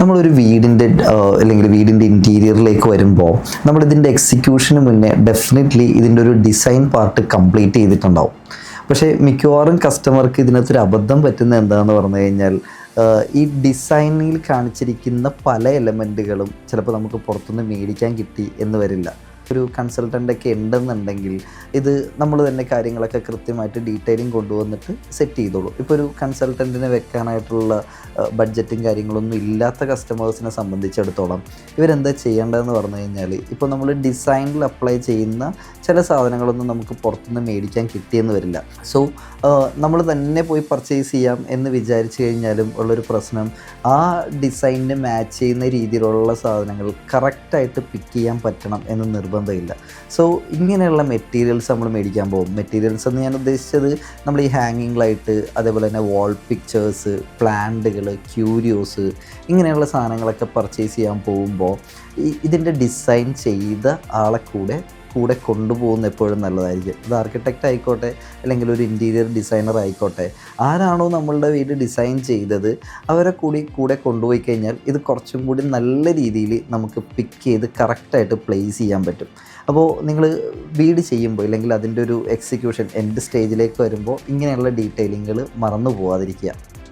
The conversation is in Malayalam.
നമ്മളൊരു വീടിൻ്റെ അല്ലെങ്കിൽ വീടിൻ്റെ ഇൻറ്റീരിയറിലേക്ക് വരുമ്പോൾ നമ്മളിതിൻ്റെ എക്സിക്യൂഷന് മുന്നേ ഡെഫിനറ്റ്ലി ഇതിൻ്റെ ഒരു ഡിസൈൻ പാർട്ട് കംപ്ലീറ്റ് ചെയ്തിട്ടുണ്ടാവും. പക്ഷേ മിക്കവാറും കസ്റ്റമർക്ക് ഇതിനകത്തൊരു അബദ്ധം പറ്റുന്നത് എന്താണെന്ന് പറഞ്ഞു കഴിഞ്ഞാൽ ഈ ഡിസൈനിൽ കാണിച്ചിരിക്കുന്ന പല എലമെൻറ്റുകളും ചിലപ്പോൾ നമുക്ക് പുറത്തുനിന്ന് മേടിക്കാൻ കിട്ടി എന്ന് വരില്ല. ഒരു കൺസൾട്ടൻ്റൊക്കെ ഉണ്ടെന്നുണ്ടെങ്കിൽ ഇത് നമ്മൾ തന്നെ കാര്യങ്ങളൊക്കെ കൃത്യമായിട്ട് ഡീറ്റെയിലിംഗ് കൊണ്ടുവന്നിട്ട് സെറ്റ് ചെയ്തോളൂ. ഇപ്പോൾ ഒരു കൺസൾട്ടൻറ്റിനെ വെക്കാനായിട്ടുള്ള ബഡ്ജറ്റും കാര്യങ്ങളൊന്നും ഇല്ലാത്ത കസ്റ്റമേഴ്സിനെ സംബന്ധിച്ചിടത്തോളം ഇവരെന്താ ചെയ്യേണ്ടതെന്ന് പറഞ്ഞു കഴിഞ്ഞാൽ, ഇപ്പോൾ നമ്മൾ ഡിസൈനിൽ അപ്ലൈ ചെയ്യുന്ന ചില സാധനങ്ങളൊന്നും നമുക്ക് പുറത്തുനിന്ന് മേടിക്കാൻ കിട്ടിയെന്ന് വരില്ല. സോ നമ്മൾ തന്നെ പോയി പർച്ചേസ് ചെയ്യാം എന്ന് വിചാരിച്ചു കഴിഞ്ഞാലും ഉള്ളൊരു പ്രശ്നം, ആ ഡിസൈനിന് മാച്ച് ചെയ്യുന്ന രീതിയിലുള്ള സാധനങ്ങൾ കറക്റ്റായിട്ട് പിക്ക് ചെയ്യാൻ പറ്റണം എന്ന് നിർബന്ധമില്ല. സോ ഇങ്ങനെയുള്ള മെറ്റീരിയൽസ് നമ്മൾ മേടിക്കാൻ പോകും. മെറ്റീരിയൽസ് എന്ന് ഞാൻ ഉദ്ദേശിച്ചത് നമ്മൾ ഈ ഹാങ്ങിങ് ലൈറ്റ്, അതേപോലെ തന്നെ വാൾ പിക്ചേഴ്സ്, പ്ലാന്റുകൾ, ക്യൂരിയോസ്, ഇങ്ങനെയുള്ള സാധനങ്ങളൊക്കെ പർച്ചേസ് ചെയ്യാൻ പോകുമ്പോൾ ഇതിൻ്റെ ഡിസൈൻ ചെയ്ത ആളെ കൂടെ കൊണ്ടുപോകുന്ന എപ്പോഴും നല്ലതായിരിക്കും. അത് ആർക്കിടെക്റ്റ് ആയിക്കോട്ടെ, അല്ലെങ്കിൽ ഒരു ഇൻറ്റീരിയർ ഡിസൈനർ ആയിക്കോട്ടെ, ആരാണോ നമ്മളുടെ വീട് ഡിസൈൻ ചെയ്തത് അവരെ കൂടെ കൊണ്ടുപോയി കഴിഞ്ഞാൽ ഇത് കുറച്ചും കൂടി നല്ല രീതിയിൽ നമുക്ക് പിക്ക് ചെയ്ത് കറക്റ്റായിട്ട് പ്ലേസ് ചെയ്യാൻ പറ്റും. അപ്പോൾ നിങ്ങൾ വീട് ചെയ്യുമ്പോൾ, അല്ലെങ്കിൽ അതിൻ്റെ ഒരു എക്സിക്യൂഷൻ എൻഡ് സ്റ്റേജിലേക്ക് വരുമ്പോൾ ഇങ്ങനെയുള്ള ഡീറ്റെയിലിങ്ങുകൾ മറന്നു പോകാതിരിക്കുക.